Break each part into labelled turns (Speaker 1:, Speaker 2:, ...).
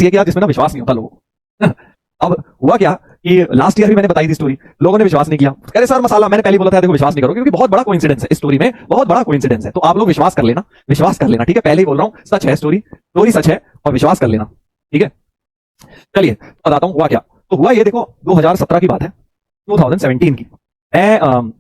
Speaker 1: कि यार जिसमें ना विश्वास नहीं होता लोगों को। अब हुआ क्या कि लास्ट ईयर भी मैंने बताई थी स्टोरी, लोगों ने विश्वास नहीं किया, कह रहे सर मसाला, मैंने पहले बोला था देखो विश्वास नहीं करो, क्योंकि बहुत बड़ा कोइंसिडेंस है इस स्टोरी में, बहुत बड़ा कोइंसिडेंस है, तो आप लोग विश्वास कर लेना, विश्वास कर लेना, ठीक है, पहले ही बोल रहा हूं, सच है स्टोरी, स्टोरी सच है और विश्वास कर लेना, ठीक है। चलिए बताता हूं हुआ क्या। तो हुआ ये, देखो 2017 की बात है, 2017 की। मैं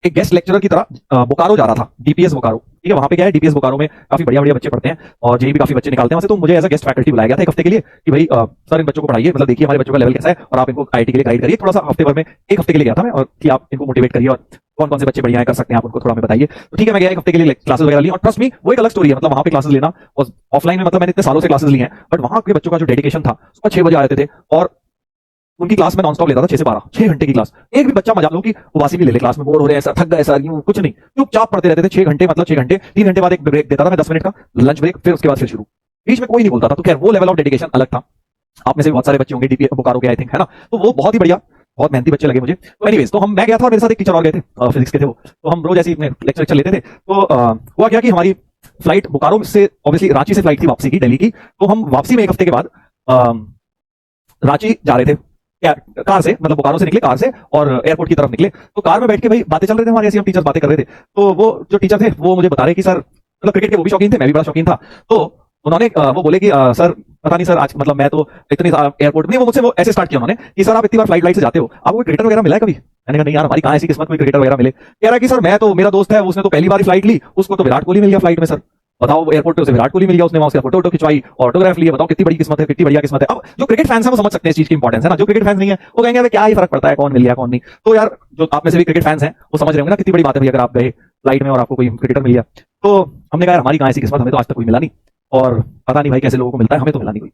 Speaker 1: एक गेस्ट लेक्चरर की तरह बोकारो जा रहा था, डीपीएस बोकारो, ठीक है। वहां पे क्या है, डीपीएस बोकारो में काफी बढ़िया बढ़िया बच्चे पढ़ते हैं और जेई भी काफी बच्चे निकालते हैं वहां से, तो मुझे एज अ गेस्ट फैकल्टी बुलाया गया था एक हफ्ते के लिए कि भाई सर इन बच्चों को पढ़ाइए, मतलब देखिए हमारे बच्चों का लेवल कैसा है और आप इनको आईटी के लिए गाइड करिए थोड़ा सा, हफ्ते भर में, एक हफ्ते के लिए गया था मैं, और कि आप इनको मोटिवेट करिए और कौन कौन से बच्चे बढ़िया कर सकते हैं आप उनको थोड़ा हमें बताइए। तो ठीक है, मैं गया एक हफ्ते के लिए क्लासेस वगैरह ली, और ट्रस्ट मी वो एक अलग स्टोरी है, मतलब वहां पे क्लासेस लेना और ऑफलाइन में, मतलब मैंने इतने सालों से क्लासेस ली हैं, बट वहां के बच्चों का जो डेडिकेशन था, सुबह 6 बजे आते थे और उनकी क्लास में नॉनस्टॉप लेता था 6 से 12, 6 घंटे की क्लास। एक भी बच्चा मजा लो कि उबासी भी ले ले, क्लास में बोर हो रहे हैं सर, थक गए सर, यूं कुछ नहीं, चुपचाप पढ़ते रहते थे 6 घंटे, मतलब 6 घंटे, 3 घंटे बाद एक ब्रेक देता था मैं 10 मिनट का लंच ब्रेक, फिर उसके बाद फिर शुरू, बीच में कोई नहीं बोलता था। तो खैर वो लेवल ऑफ डेडिकेशन अलग था। आप में से बहुत सारे बच्चे होंगे डीपी बोकारो के, आई थिंक, है ना, तो वो बहुत ही बढ़िया, बहुत मेहनती बच्चे लगे मुझे। तो एनीवेज, तो मैं गया था और मेरे साथ एक टीचर और गए थे, फिजिक्स के थे वो, तो हम रोज ऐसे लेक्चर लेते थे। तो हुआ क्या कि हमारी फ्लाइट बोकारो से, ऑब्वियसली रांची से फ्लाइट थी वापसी की, दिल्ली की, तो हम वापसी में एक हफ्ते के बाद रांची जा रहे थे कार से, मतलब बोकारो से निकले कार से और एयरपोर्ट की तरफ निकले। तो कार में बैठ के भाई बातें चल रहे थे हमारे, ऐसे हम टीचर बातें कर रहे थे। तो वो जो टीचर थे वो मुझे बता रहे कि सर, मतलब क्रिकेट के वो भी शौकीन थे, मैं भी बड़ा शौकीन था, तो उन्होंने वो बोले कि सर पता नहीं सर आज, मतलब मैं तो इतनी एयरपोर्ट नहीं, वो मुझसे वो ऐसे स्टार्ट किया उन्होंने कि सर आप इतनी बार फ्लाइट से जाते हो, आपको कोई क्रिकेटर वगैरह मिला है कभी? मैंने कहा नहीं यार, हमारी कहाँ ऐसी किस्मत कोई क्रिकेटर वगैरह मिले। कह रहा है कि सर मैं तो, मेरा दोस्त है उसने तो पहली बार फ्लाइट ली, उसको तो विराट कोहली मिल गया फ्लाइट में सर, बताओ एयरपोर्ट पे उसे विराट कोहली मिल गया, उसने वहां से फोटो वोटो खिंचवाई, ऑटोग्राफ लिए, बताओ कितनी बड़ी किस्मत है, कितनी बढ़िया किस्मत है। अब जो क्रिकेट फैंस हैं वो समझ सकते हैं इस चीज की इंपॉर्टेंस, है ना, जो क्रिकेट फैंस नहीं है वो कहेंगे क्या ही फर्क पड़ता है कौन मिल गया कौन नहीं। तो यार जो आप में से भी क्रिकेट फैंस हैं वो समझ रहे होंगे ना कितनी बड़ी बात है भाई, अगर आप गए फ्लाइट में और आपको कोई क्रिकेटर मिल गया। तो हमने कहा हमारी कहाँ ऐसी किस्मत, हमें तो आज तक कोई मिला नहीं, और पता नहीं भाई कैसे लोगों को मिलता है, हमें तो मिला नहीं कोई।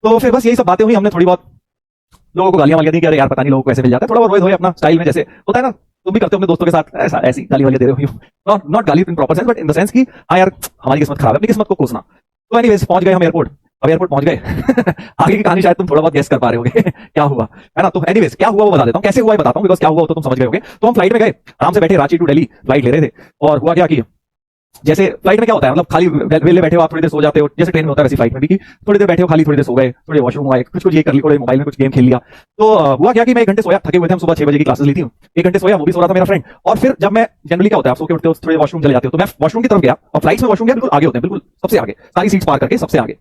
Speaker 1: तो फिर बस यही सब बातें हुई, हमने थोड़ी बहुत लोगों को गालियां वालियां दी कि अरे यार पता नहीं लोगों को कैसे मिल जाता है, थोड़ा बहुत रोए धोए अपना स्टाइल में, जैसे होता है ना, तुम भी करते हो अपने दोस्तों के साथ ऐसा, ऐसी गाली वालियां दे रहे हो, नॉट गाली in proper sense, but in the sense कि हाँ यार हमारी किस्मत खराब है, अपनी किस्मत को कोसना। तो एनीवेज पहुंच गए हम एयरपोर्ट। अब एयरपोर्ट पहुंच गए आगे की कहानी शायद तुम थोड़ा बहुत गेस कर पा रहे होगे क्या हुआ, है ना। तो एनीवेज क्या हुआ वो बता देता हूँ, कैसे हुआ ये बताता हूँ, बिकॉज क्या हुआ तो तुम समझ गए होगे। तो हम फ्लाइट में गए, आराम से बैठे, रांची टू दिल्ली फ्लाइट ले रहे थे, और हुआ क्या कि जैसे फ्लाइट में क्या होता है, मतलब खाली वेले बैठे हो आप, थोड़ी देर सो जाते हो, जैसे ट्रेन में होता है वैसे फ्लाइट में भी, कि थोड़ी देर बैठे हो खाली, थोड़ी देर सो गए, थोड़े वॉशरूम आए, कुछ ये कर ली, थोड़े मोबाइल में कुछ गेम खेल लिया। तो हुआ क्या कि मैं 1 घंटे सोया, थके हुए थे हम, सुबह 6 बजे की क्लासेस ली थी, 1 घंटे सोया, वो भी सो रहा था मेरा फ्रेंड। और फिर जब मैं, जनरली क्या होता है आप सो के उठते हो थोड़े वॉशरूम चले जाते हो, तो मैं वॉशरूम की तरफ गया, और फ्लाइट में वॉशरूम गया बिल्कुल आगे होते हैं, बिल्कुल सबसे आगे, सारी सीट्स पार करके सबसे आगे,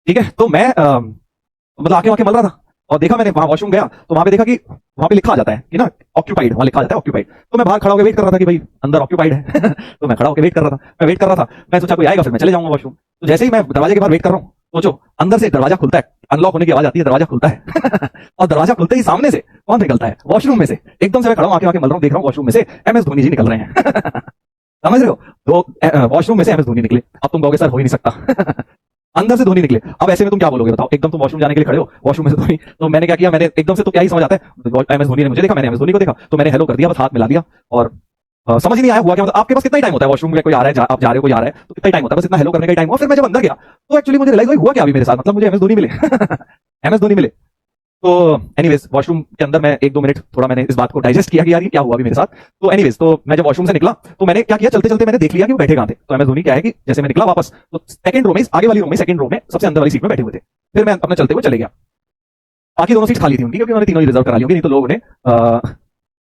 Speaker 1: ठीक है। तो मैं मतलब आके वहां मल रहा था और देखा मैंने, वहां वॉशरूम गया तो वहां पे देखा कि वहां पे लिखा आ जाता है कि ना ऑक्यूपाइड, वहां लिखा जाता है ऑक्यूपाइड। तो मैं बाहर खड़ा होकर वेट कर रहा था कि भाई अंदर ऑक्यूपाइड है तो मैं खड़ा होकर वेट कर रहा था, मैं वेट कर रहा था, मैं सोचा कोई आएगा फिर मैं चले जाऊंगा वॉशरूम। तो जैसे ही मैं दरवाजे के बाहर वेट कर रहा हूँ, सोचो अंदर से दरवाजा खुलता है, अनलॉक होने की आवाज आती है, दरवाजा खुलता है और दरवाजा खुलते ही सामने से कौन निकलता है, वॉशरूम में से। एकदम से मैं खड़ा हूँ, आके मल रहा हूँ, देख रहा हूँ वॉशरूम में से MS धोनी जी निकल रहे हैं समझ रहे हो, तो वॉशरूम में से MS धोनी निकले। अब तुम कहोगे सर हो ही नहीं सकता अंदर से धोनी निकले। अब ऐसे में तुम क्या बोलोगे बताओ, एकदम तुम वॉशरूम जाने के लिए खड़े हो, वॉशरूम में से धोनी। तो मैंने क्या किया, मैंने एकदम से, तो क्या ही समझ आता है, MS धोनी ने मुझे देखा, मैंने MS धोनी को देखा, तो मैंने हेलो कर दिया, बस हाथ मिला दिया, और समझ ही नहीं आया हुआ क्या, मतलब आपके पास कितना ही टाइम होता है, वॉशरूम में कोई आ रहा है, आप जा रहे हो कोई आ रहा है, तो कितना ही टाइम होता है, बस इतना हेलो करने का टाइम हुआ। फिर मैं जब अंदर गया तो एक्चुअली मुझे रियलाइज हुआ क्या अभी मेरे साथ, मतलब मुझे MS धोनी मिले MS धोनी मिले। तो एनीवेज वॉशरूम के अंदर मैं 1-2 मिनट थोड़ा मैंने इस बात को डाइजेस्ट किया कि यार ये क्या हुआ अभी मेरे साथ। तो एनीवेज, तो मैं जब वॉशरूम से निकला तो मैंने क्या किया, चलते चलते मैंने देख लिया कि वो बैठे कहाँ थे। तो MS धोनी क्या है कि जैसे मैं निकला वापस, तो सेकंड रो में, आगे वाली रो में, सेकंड रो में सबसे अंदर वाली सीट में बैठे हुए थे। फिर मैं अपने चलते हुए चले गया, बाकी दोनों सीट खाली थी उनकी, क्योंकि उन्होंने तीनों ही रिजर्व करा ली होगी, नहीं तो लोग उन्हें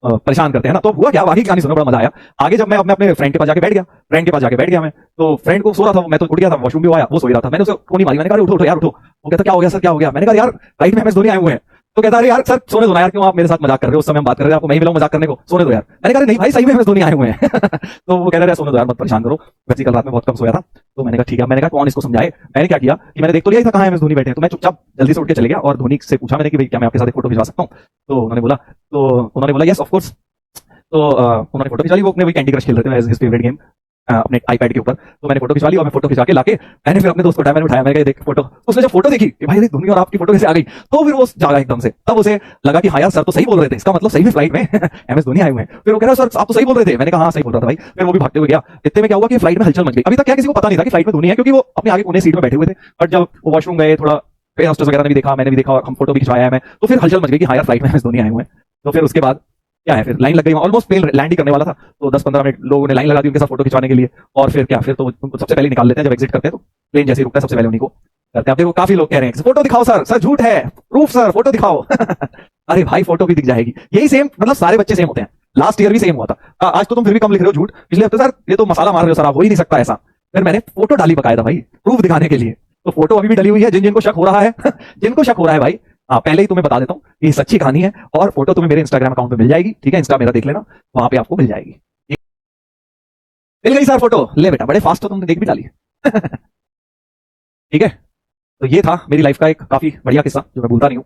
Speaker 1: परेशान करते हैं ना। तो हुआ क्या, आगे की कहानी सुनो, बड़ा मजा आया। आगे जब मैं अपने फ्रेंड के पास जाके बैठ गया, मैं, तो फ्रेंड को सो रहा था, मैं तो उठ गया था, वॉशरूम भी आया, वो सो रहा था, मैंने उसे टोनी मारी, मैंने कहा उठो उठो यार उठो। वो कहता क्या हो गया सर, क्या हो गया? मैंने कहा यार राइट में MS धोनी आए हुए हैं। तो कहता अरे यार सर सोने दो ना यार, क्यों आप मेरे साथ मजाक कर रहे हो, उस समय हम बात कर रहे हैं, आपको मैं ही मिला मजाक करने को, सोने दो यार। मैंने कहा नहीं भाई सही में MS धोनी आए हुए हैं तो वो कह रहे सोने दो यार, मत परेशान करो, वैसे कल रात में बहुत कम सोया था। तो मैंने कहा ठीक है, मैंने कहा कौन इसको समझाए। मैंने क्या किया कि मैंने देख तो लिया था कहाँ MS धोनी बैठे हैं, तो मैं चुपचाप जल्दी से उठ के चले गया और धोनी से पूछा मैंने कि भाई क्या मैं आपके साथ एक फोटो खिंचवा सकता हूँ? तो उन्होंने बोला यस ऑफ कोर्स। तो उन्होंने फोटो खिंचा ली, वो अपने वही कैंडी क्रश खेल रहे थे, हिज फेवरेट गेम, अपने आईपैड के ऊपर। तो मैंने फोटो खिंचवा ली और मैं फोटो खिंचा के लाके मैंने फिर अपने दोस्त को उठाया, मैंने उठाया, मैंने कहा देख फोटो। उसने जब फोटो देखी कि भाई धोनी और आपकी फोटो कैसे आ गई, तो फिर वो जागा एकदम से। तब उसे लगा कि हाँ यार सर तो सही बोल रहे थे, इसका मतलब सही में फ्लाइट में MS धोनी आए हुए हैं। फिर वो कह रहा सर आप तो सही बोल रहे थे। मैंने कहा हाँ सही बोल रहा था भाई। फिर वो भी भागते हुए गया। इतने में क्या हुआ कि फ्लाइट में हलचल मच गई। अभी तक क्या किसी को पता नहीं था कि फ्लाइट में धोनी है, क्योंकि वो अपने आगे कोने सीट में बैठे हुए थे। बट जब वो वॉशरूम गए, थोड़ा एयर होस्टेस वगैरह ने भी देखा, मैंने भी देखा, और हम फोटो भी खिंचवाया मैं, तो फिर हलचल मच गई कि हाँ यार फ्लाइट में MS धोनी आए हुए हैं। तो फिर उसके बाद क्या है, फिर लाइन लग गई, ऑलमोस्ट प्लेन लैंड ही करने वाला था, तो 10-15 मिनट लोगों ने लाइन लगा दी उनके साथ फोटो खिंचवाने के लिए। और फिर क्या, फिर तो सबसे पहले निकाल लेते हैं जब एग्जिट करते हैं, तो प्लेन जैसे रुकता है सबसे पहले उन्हीं को करते हैं। आप देखो काफी लोग कह रहे हैं फोटो दिखाओ सर, सर झूठ है, प्रूफ सर, फोटो दिखाओ। अरे भाई फोटो भी दिख जाएगी, यही सेम, मतलब सारे बच्चे सेम होते हैं। लास्ट ईयर भी सेम हुआ था। आज तो तुम फिर भी कम लिख रहे हो झूठ, पिछले हफ्ते सर ये तो मसाला मार रहे हो सर, आप हो ही नहीं सकता ऐसा। फिर मैंने फोटो डाली बकायदा भाई, प्रूफ दिखाने के लिए। तो फोटो अभी भी डली हुई है, जिन जिनको शक हो रहा है जिनको शक हो रहा है भाई, हाँ पहले ही तुम्हें बता देता हूँ, ये सच्ची कहानी है। और फोटो तुम्हें मेरे इंस्टाग्राम अकाउंट पे मिल जाएगी, ठीक है, इंस्टा मेरा देख लेना, वहां पे आपको मिल जाएगी। मिल गई सर फोटो, ले बेटा, बड़े फास्ट हो, तुमने देख भी डाली। ठीक है, तो ये था मेरी लाइफ का एक काफी बढ़िया किस्सा जो मैं भूलता नहीं हूँ।